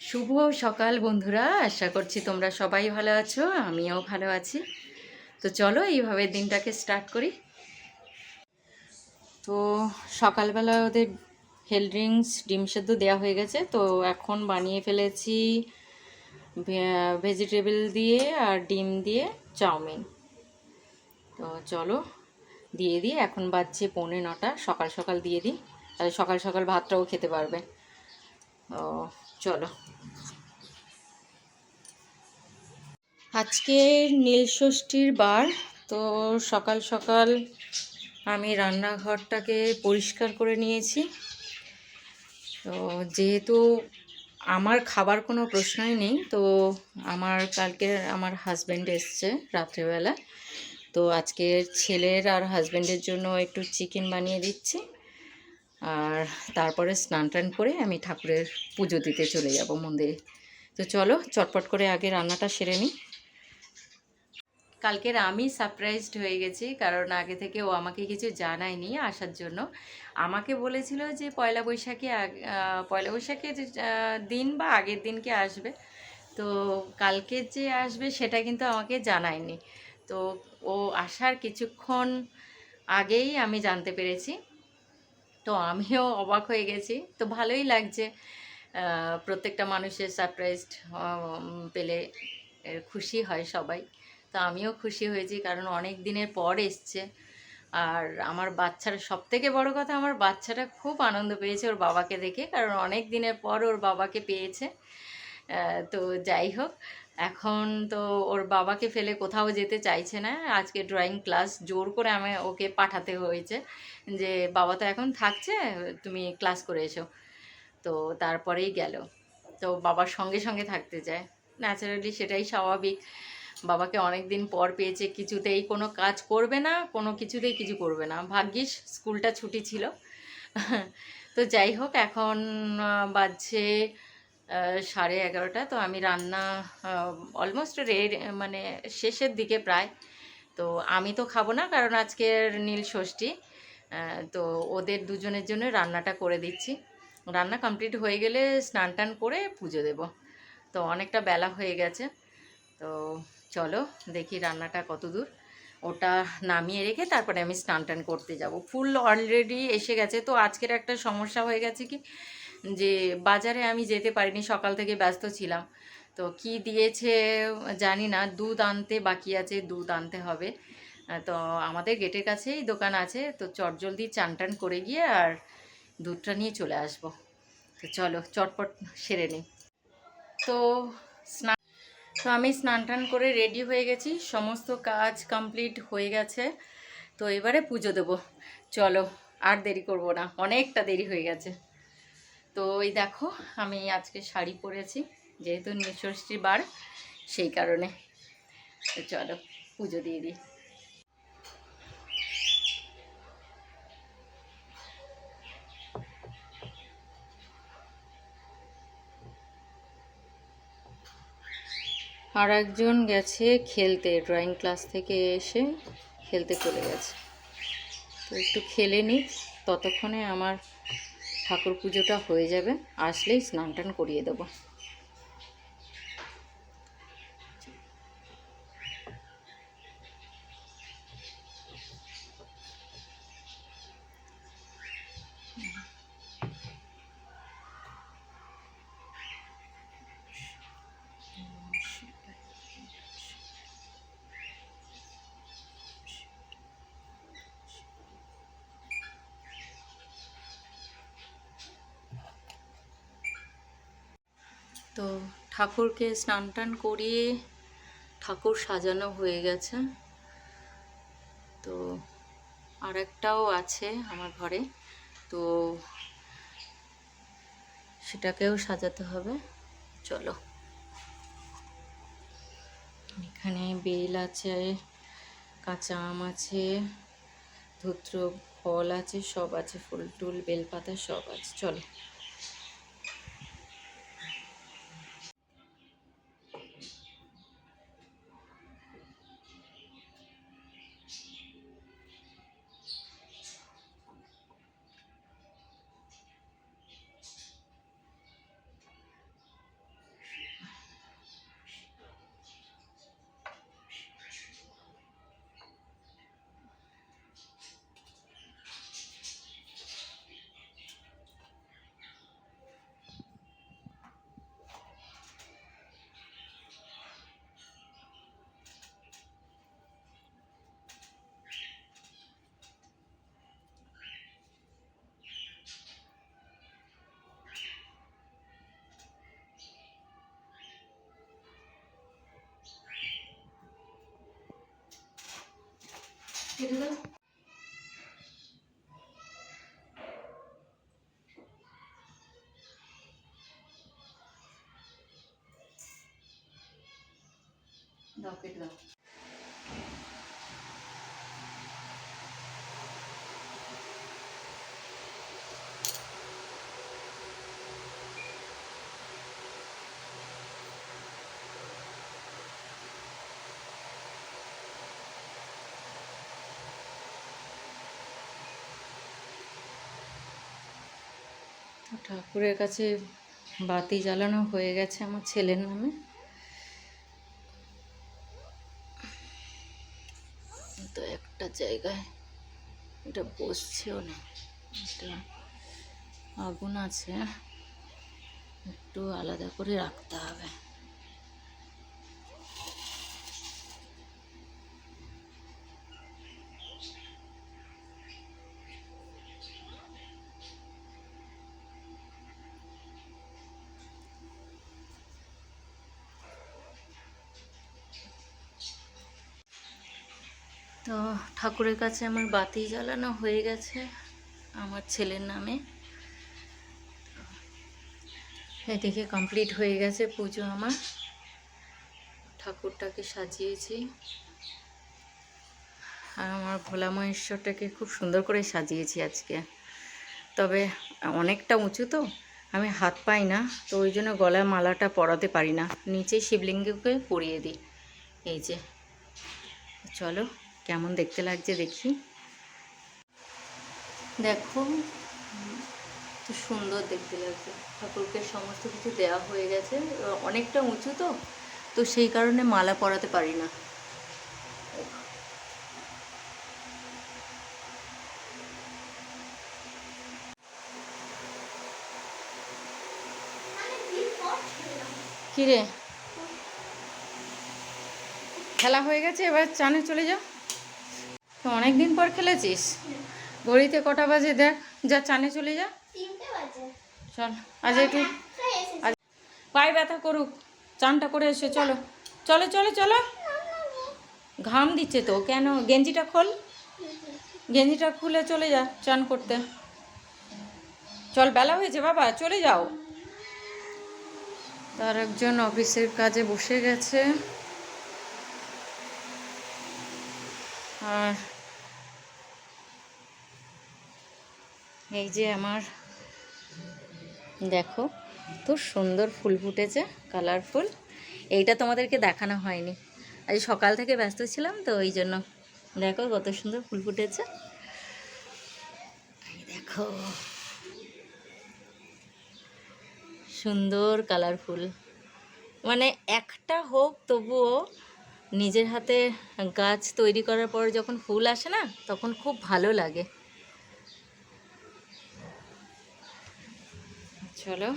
শুভ সকাল বন্ধুরা, আশা করছি তোমরা সবাই ভালো আছো, আমিও ভালো আছি। তো চলো এইভাবে দিনটাকে স্টার্ট করি। তো সকালবেলা ওদের হেলথ ড্রিঙ্কস ডিম সেদ্ধ দেওয়া হয়ে গেছে, তো এখন বানিয়ে ফেলেছি ভেজিটেবল দিয়ে আর ডিম দিয়ে চাউমিন। তো চলো দিয়ে দিই, এখন বাজছে 8:45, সকাল সকাল দিয়ে দিই, তাহলে সকাল সকাল ভাতটাও খেতে পারবে। ও চলো, আজকে নীলষষ্ঠীর বার, তো সকাল সকাল আমি রান্নাঘরটাকে পরিষ্কার করে নিয়েছি। তো যেহেতু আমার খাবার কোনো প্রশ্নই নেই, তো কালকে আমার হাজব্যান্ড এসছে রাত্রেবেলা, তো আজকে ছেলের আর হাজব্যান্ডের জন্য একটু চিকেন বানিয়ে দিচ্ছি। আর তারপরে স্নান টান করে আমি ঠাকুরের পুজো দিতে চলে যাব মন্দিরে। তো চলো চটপট করে আগে রান্নাটা সেরে নিই। কালকের আমি সারপ্রাইজড হয়ে গেছি, কারণ আগে থেকে ও আমাকে কিছু জানায়নি আসার জন্য। আমাকে বলেছিল যে পয়লা বৈশাখের দিন বা আগের দিনকে আসবে, তো কালকে যে আসবে সেটা কিন্তু আমাকে জানায়নি। তো ও আসার কিছুক্ষণ আগেই আমি জানতে পেরেছি, তো আমিও অবাক হয়ে গেছি। তো ভালোই লাগছে, প্রত্যেকটা মানুষের সারপ্রাইজড পেলে খুশি হয় সবাই। তো আমিও খুশি হয়েছি, কারণ অনেক দিনের পর এসছে। আর আমার বাচ্চারা, সবথেকে বড় কথা, আমার বাচ্চাটা খুব আনন্দ পেয়েছে ওর বাবাকে দেখে, কারণ অনেক দিনের পর ওর বাবাকে পেয়েছে। তো যাই হোক, এখন তো ওর বাবাকে ফেলে কোথাও যেতে চাইছে না। আজকে ড্রয়িং ক্লাস জোর করে আমি ওকে পাঠাতে হয়েছে, যে বাবা তো এখন থাকছে, তুমি ক্লাস করে এসো। তো তারপরেই গেল। তো বাবার সঙ্গে সঙ্গে থাকতে চায়, ন্যাচারালি সেটাই স্বাভাবিক। বাবাকে অনেক দিন পর পেয়েছে, কিছুতেই কোনো কাজ করবে না, কোনো কিছুতেই কিছু করবে না, ভাগ্যিস স্কুলটা ছুটি ছিল। তো যাই হোক, এখন বাজছে 11:30। তো আমি রান্না অলমোস্ট মানে শেষের দিকে প্রায়। তো আমি তো খাবো না, কারণ আজকের নীল ষষ্ঠী। তো ওদের দুজনের জন্য রান্নাটা করে দিচ্ছি। রান্না কমপ্লিট হয়ে গেলে স্নান টান করে পুজো দেব। তো অনেকটা বেলা হয়ে গেছে। তো চলো দেখি রান্নাটা কত দূর। ওটা নামিয়ে রেখে তারপরে আমি স্নান টান করতে যাব। ফুল অলরেডি এসে গেছে। তো আজকের একটা সমস্যা হয়ে গেছে কি, যে বাজারে আমি যেতে পারিনি, সকাল থেকে ব্যস্ত ছিলাম। তো কি দিয়েছে জানি না, দুধ আনতে বাকি আছে, দুধ আনতে হবে। তো আমাদের গেটের কাছেই দোকান আছে, তো চটজলদি চান টান করে গিয়ে আর দুধটা নিয়ে চলে আসব। তো চলো চটপট সেরে নিই। তো আমি স্নান টান করে রেডি হয়ে গেছি, সমস্ত কাজ কমপ্লিট হয়ে গেছে। তো এবারে পুজো দেবো। চলো আর দেরি করব না, অনেকটা দেরি হয়ে গেছে। তো এই দেখো, আমি আজকে শাড়ি পরেছি, যেহেতু নীলষষ্ঠীর বার, সেই কারণে। তো চলো পুজো দিয়ে দিই। আর একজন গেছে খেলতে, ড্রয়িং ক্লাস থেকে এসে খেলতে চলে গেছে। তো একটু খেলে নিই, ততক্ষণে আমার ঠাকুর পুজোটা হয়ে যাবে, আসলেই স্নান টান করিয়ে দেবো। তো ঠাকুরকে স্নান টান করিয়ে ঠাকুর সাজানো হয়ে গেছে। তো আর একটাও আছে আমার ঘরে, তো সেটাকেও সাজাতে হবে। চলো, এখানে বেল আছে, কাঁচা আম আছে, ধূত্র ফল আছে, সব আছে, ফুল টুল বেলপাতা সব আছে। চলো। কেটে দাও। দাও কেটে দাও। ঠাকুরের কাছে বাতি জ্বালানো হয়ে গেছে আমার ছেলের নামে। তো একটা জায়গায় এটা বসছেও না, এটা আগুন আছে, একটু আলাদা করে রাখতে হবে। তো ঠাকুরের কাছে আমার বাতি জ্বালানো হয়ে গেছে আমার ছেলের নামে। এদিকে কমপ্লিট হয়ে গেছে পুজো আমার। ঠাকুরটাকে সাজিয়েছি আর আমার ভোলা মহেশ্বরটাকে খুব সুন্দর করে সাজিয়েছি আজকে। তবে অনেকটা উঁচু তো আমি হাত পাই না, তো ওই জন্য গলায় মালাটা পরাতে পারি না, নিচে শিবলিঙ্গকে পরিয়ে দিই। এই যে, চলো কেমন দেখতে লাগছে দেখি। দেখো তো সুন্দর দেখতে লাগছে। ঠাকুরকে সমস্ত কিছু দেওয়া হয়ে গেছে, অনেকটা উঁচু তো, তো সেই কারণে মালা পরাতে পারি না। কিরে, খেলা হয়ে গেছে, এবার চানে চলে যা। অনেক দিন পর খেলেছিস? ঘড়িতে কটা বাজে দেখ, যা চানে চলে যা। চল আজ একটু পায়ে ব্যথা করুক, চানটা করে এসে চলো চলো চলো চলো। ঘাম দিচ্ছে তো, কেন? গেঞ্জিটা খোল, গেঞ্জিটা খুলে চলে যা চান করতে। চল, বেলা হয়েছে বাবা, চলে যাও। তার একজন অফিসের কাজে বসে গেছে, আর এই যে আমার দেখো তো সুন্দর ফুল ফুটেছে, কালারফুল। এইটা তোমাদেরকে দেখানো হয়নি, আজ সকাল থেকে ব্যস্ত ছিলাম তো ওই জন্য। দেখো কত সুন্দর ফুল ফুটেছে, দেখো সুন্দর কালারফুল। মানে একটা হোক তবুও নিজের হাতে গাছ তৈরি করার পর যখন ফুল আসে না, তখন খুব ভালো লাগে। চলো,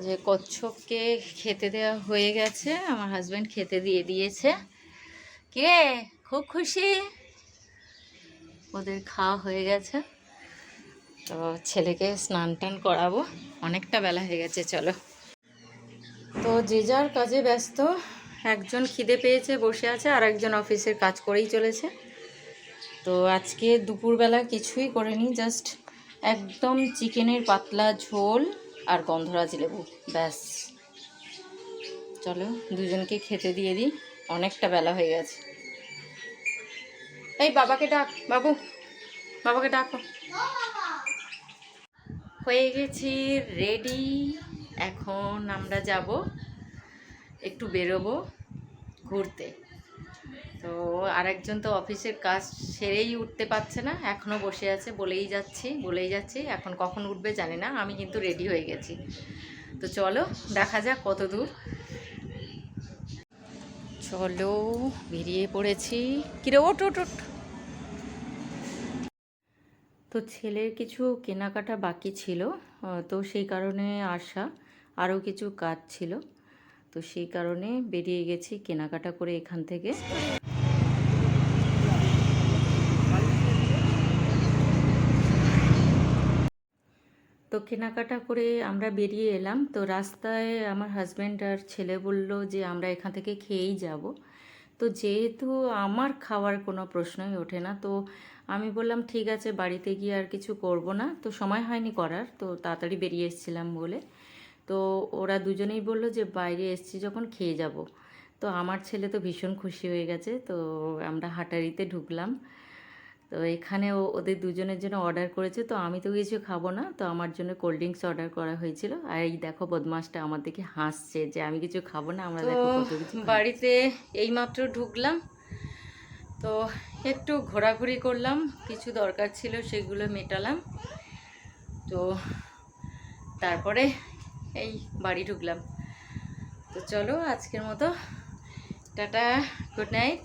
যে কচ্ছপকে খেতে দেওয়া হয়ে গেছে, আমার হাজব্যান্ড খেতে দিয়ে দিয়েছে। কে খুব খুশি, ওদের খাওয়া হয়ে গেছে। তো ছেলেকে স্নান টান করাবো, অনেকটা বেলা হয়ে গেছে। চলো, তো যে যার কাজে ব্যস্ত, একজন খিদে পেয়েছে বসে আছে, আর একজন অফিসের কাজ করেই চলেছে। তো আজকে দুপুরবেলা কিছুই করিনি, জাস্ট একদম চিকেনের পাতলা ঝোল আর গন্ধরাজ লেবু, ব্যাস। চলো দুজনকে খেতে দিয়ে দিই, অনেকটা বেলা হয়ে গেছে। এই বাবাকে ডাক, বাবু বাবাকে ডাকো। হয়ে গেছি রেডি, এখন আমরা যাব একটু বেরোবো ঘুরতে। তো আরেকজন তো অফিসের কাজ সেরেই উঠতে পারছে না, এখনও বসে আছে, বলেই যাচ্ছি, এখন কখন উঠবে জানি না। আমি কিন্তু রেডি হয়ে গেছি, তো চলো দেখা যাক কত দূর। চলো বেরিয়ে পড়েছি। কিরে, ওঠ ওঠ ওঠ। তো ছেলের কিছু কেনাকাটা বাকি ছিল, তো সেই কারণে আসা, আরও কিছু কাজ ছিল, তো সেই কারণে বেরিয়ে গেছি কেনাকাটা করে এখান থেকে। তো কেনাকাটা করে আমরা বেরিয়ে এলাম। তো রাস্তায় আমার হাজব্যান্ড আর ছেলে বলল যে আমরা এখান থেকে খেয়েই যাব, তো যেহেতু আমার খাওয়ার কোনো প্রশ্নই ওঠে না, তো আমি বললাম ঠিক আছে, বাড়িতে গিয়ে আর কিছু করব না, তো সময় হয়নি করার, তো তাড়াতাড়ি বেরিয়ে এসেছিলাম বলে। তো ওরা দুজনেই বলল যে বাইরে এসছি যখন খেয়ে যাব। তো আমার ছেলে তো ভীষণ খুশি হয়ে গেছে। তো আমরা হাটারিতে ঢুকলাম। তো এখানে ওদের দুজনের জন্য অর্ডার করেছে, তো আমি তো কিছু খাবো না, তো আমার জন্য কোল্ড ড্রিঙ্কস অর্ডার করা হয়েছিল। আর এই দেখো বদমাসটা আমার দিকে হাসছে যে আমি কিছু খাবো না, আমরা তো দেখো কত কিছু খাচ্ছি। বাড়িতে এইমাত্র ঢুকলাম, তো একটু ঘোরাঘুরি করলাম, কিছু দরকার ছিল সেগুলো মেটালাম। তো তারপরে এই বাড়ি ঢুকলাম। তো চলো আজকের মতো টাটা, গুড নাইট।